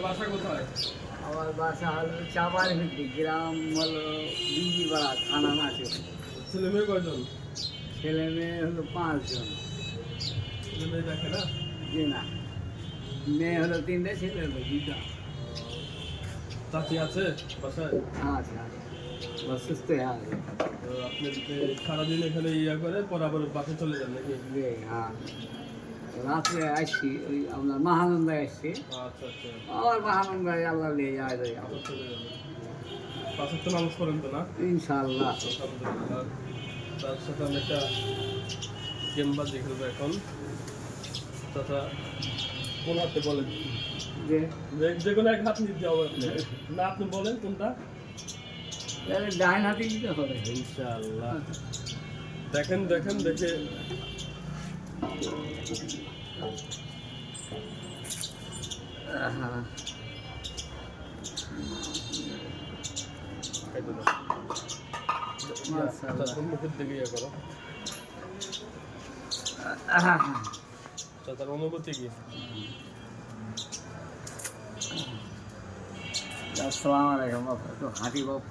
বাসা কোথায়? আমার বাসা হলো চাপার ভিত্তি, গ্রাম হলো বিজিপাড়া, থানা নাচে। ছেলে মেয়ে কয়জন? ছেলে মেয়ে হলো 5 জন। ছেলে মেয়ে দেখে না? জি না, মেয়ে হলো 3টে, ছেলে হলো 2টা। চাচি আছে বাসায়? আচ্ছা, সুস্থ আছে। তো আপনি সারাদিন এখানে করে পরে আবার বাসে চলে যান নাকি? হ্যাঁ, রাত্রে আসছি, ওই আপনার মহানন্দায় আসছি। আচ্ছা আচ্ছা, আবার মহানন্দায় আল্লাহ নিয়ে যায় আবার চলে যাবেন। পাঁচের তো নামাজ পড়েন তো না? ইনশাআল্লাহ। আলহামদুলিল্লাহ। তার সাথে আমি একটা গেম বাজি খেলবো এখন। তথা কোন হাতে বলেন? যে কোনো এক হাত নিতে হবে আপনি। না আপনি বলেন কোনটা? ডাইন হাতে দিতে হবে ইনশাআল্লাহ। দেখেন দেখেন দেখে মুখের দিকে ইয়ে করো। তার অনুভূতি কি? আসসালামু আলাইকুম, বাবা। একটু হাঁটি বাবু।